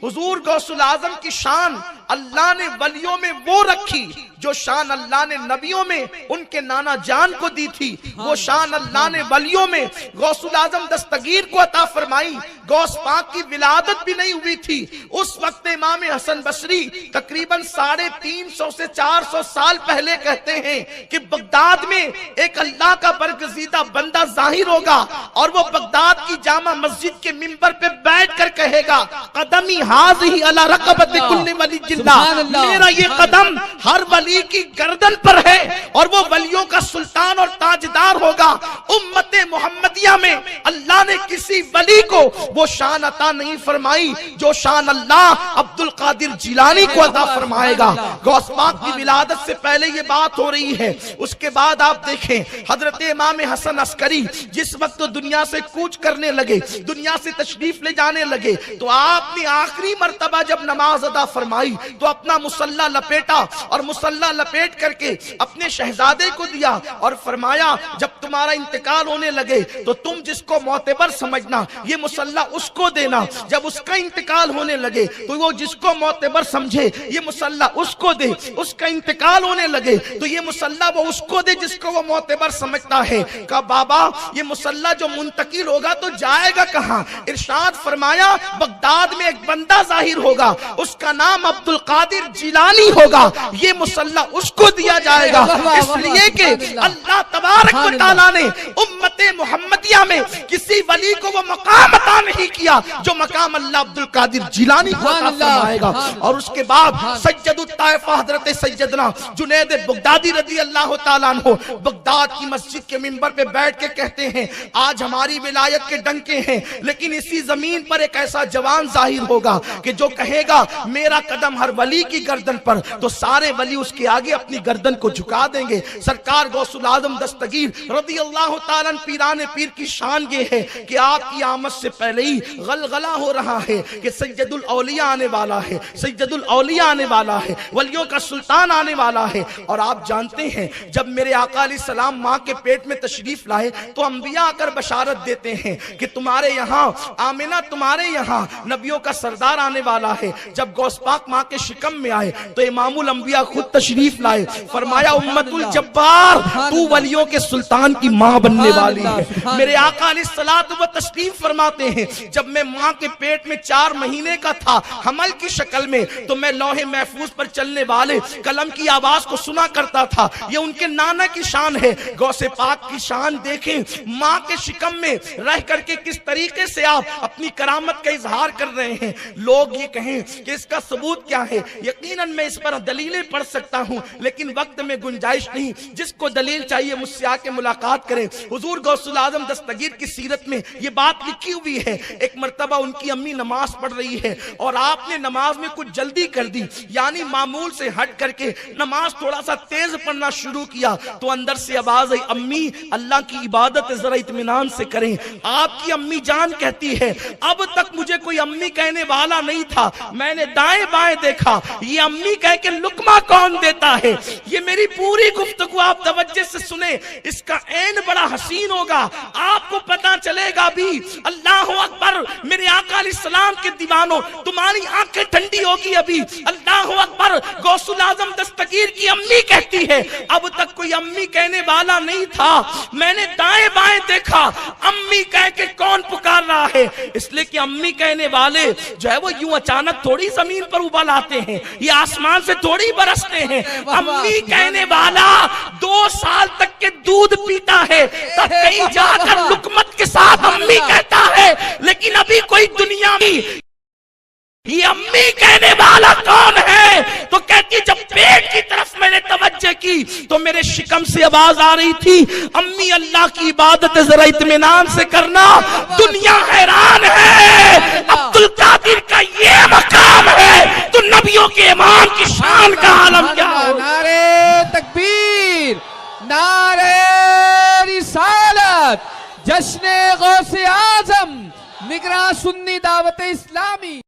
حضور غوث العظم کی شان اللہ نے ولیوں میں وہ رکھی جو شان اللہ نے نبیوں میں ان کے نانا جان کو دی تھی، وہ شان اللہ نے ولیوں میں غوث العظم دستگیر کو عطا فرمائی۔ غوث پاک کی ولادت بھی نہیں ہوئی تھی اس وقت امام حسن بصری تقریباً 350 سے 400 سال پہلے کہتے ہیں کہ بغداد میں ایک اللہ کا برگزیدہ بندہ ظاہر ہوگا اور وہ بغداد کی جامع مسجد کے منبر پہ بیٹھ کر کہے گا قدمی حاضی علی رقبت کل ولی اللہ، میرا یہ قدم ہر ولی کی گردن پر ہے، اور وہ ولیوں کا سلطان اور تاجدار ہوگا۔ امت محمدیہ میں اللہ نے کسی ولی کو وہ شان عطا نہیں فرمائی جو شان اللہ عبد القادر جیلانی کو عطا فرمائے گا۔ غوث پاک کی ولادت سے پہلے یہ بات ہو رہی ہے۔ اس کے بعد آپ دیکھیں حضرت امام حسن عسکری جس وقت دنیا سے کوچ کرنے لگے، دنیا سے تشریف لے جانے لگے، تو آپ نے آخری مرتبہ جب نماز ادا فرمائی تو اپنا مسلح لپیٹا اور مسلح لپیٹ کر کے اپنے شہزادے کو دیا اور فرمایا جب تمہارا انتقال ہونے لگے تو تم جس کو معتبر سمجھنا یہ مسلح اس کو دینا، جب اس کا انتقال ہونے لگے تو وہ جس کو معتبر سمجھے یہ مسلح اس کو دے، اس کا انتقال ہونے لگے تو یہ مسلح وہ اس کو دے جس کو وہ معتبر سمجھتا ہے۔ کہا بابا یہ مسلح جو منتقل ہوگا تو جائے گا کہاں؟ ارشاد فرمایا بغداد میں ایک بندہ ظاہر ہوگا، اس کا نام عبد القادر جیلانی ہوگا، یہ مسلح اس کو دیا جائے گا۔ اس لیے کہ اللہ تبارک و تعالیٰ نے امت محمدیہ میں کسی ولی کو وہ مقام عطا نہیں کیا جو مقام اللہ عبد القادر جیلانی کو عطا فرمائے گا۔ اور اس کے بعد سید الطائفہ حضرت سیدنا جنید بغدادی رضی اللہ تعالیٰ عنہ بغداد کی مسجد کے منبر پہ بیٹھ کے کہتے ہیں آج ہماری ولایت کے ڈنکے ہیں، لیکن اسی زمین پر ایک ایسا جوان ظاہر ہوگا کہ جو کہے گا میرا قدم ہر ولی کی گردن پر، تو سارے ولی اس کے آگے اپنی گردن کو جھکا دیں گے۔ سرکار غوث العظم دستگیر رضی اللہ تعالیٰ پیران پیر کی شان یہ ہے کہ آپ کی آمد سے پہلے ہی غلغلہ ہو رہا ہے کہ سید الاولیاء آنے والا ہے، سید الاولیاء آنے والا ہے، ولیوں کا سلطان آنے والا ہے۔ اور آپ جانتے ہیں جب میرے آقا علیہ السلام ماں کے پیٹ میں تشریف لائے تو انبیاء آ کر بشارت دیتے ہیں کہ تمہارے یہاں آمنہ تمہارے یہاں نبیوں کا سردار آنے والا ہے۔ جب غوث پاک ماں کے شکم میں آئے تو امام الانبیاء خود تشریف لائے، فرمایا امت الجبار تو ولیوں کے سلطان کی ماں بننے والی ہے۔ میرے آقا علیہ الصلوۃ و تشریف فرماتے ہیں جب میں ماں کے پیٹ میں 4 مہینے کا تھا حمل کی شکل میں تو میں لوح محفوظ پر چلنے والے قلم کی آواز کو سنا کرتا تھا۔ یہ ان کے نانا کی شان ہے۔ غوث پاک کی شان دیکھیں، ماں کے شکم میں رہ کر کے کس طریقے سے آپ اپنی کرامت کا اظہار کر رہے ہیں۔ لوگ یہ کہیں کہ اس کا ثبوت کیا ہے، یقیناً میں اس پر دلیلیں پڑھ سکتا ہوں لیکن وقت میں گنجائش نہیں۔ جس کو دلیل چاہیے مجھ سے آ کے ملاقات کریں۔ حضور غوث العظم دستگیر کی سیرت میں یہ بات لکھی ہوئی ہے، ایک مرتبہ ان کی امی نماز پڑھ رہی ہے اور آپ نے نماز میں کچھ جلدی کر دی، یعنی معمول سے ہٹ کر کے نماز تھوڑا سا تیز پڑھنا شروع کیا تو اندر سے آواز آئی امی اللہ کی عبادت ذرا اطمینان سے کریں۔ آپ کی امی جان کہتی ہے اب تک مجھے کوئی امی کہنے والا نہیں تھا، میں نے دائیں بائیں دیکھا یہ امی کہہ کے لقمہ کون دیتا ہے۔ یہ میری پوری گفتگو آپ توجہ سے سنیں، اس کا عین بڑا حسین ہوگا، آپ کو پتا چلے گا بھی۔ اللہ اکبر، میرے آقا علیہ السلام کے دیوانوں تمہاری آنکھیں ٹھنڈی ہوگی ابھی۔ اللہ اکبر، غوث العظم دستگیر کی امی کہتی ہے اب تک کوئی امی کہنے والا نہیں تھا، میں نے دائیں بائیں دیکھا امی کہہ کے کون پکار رہا ہے۔ اس لیے کہ امی کہنے والے جو ہے وہ یوں اچانک تھوڑی زمین پر ابل آتے ہیں، یہ آسمان سے تھوڑی برستے ہیں۔ امی کہنے والا 2 سال تک کے دودھ پیتا ہے تب کہیں جا کر لقمت کے ساتھ امی کہتا ہے، لیکن ابھی کوئی دنیا میں یہ امی کہنے والا کون ہے؟ تو کہتی جب پیٹ کی طرف میں نے توجہ کی تو میرے شکم سے آواز آ رہی تھی امی اللہ کی عبادت ذرا اطمینان سے کرنا، دنیا حیران ہے، عبد القادر کا یہ مقام ہے تو نبیوں کے امام کی شان کا عالم کیا ہو۔ نعرہ تکبیر، نعرہ رسالت، جشن غوث اعظم، نگراں سنی دعوت اسلامی۔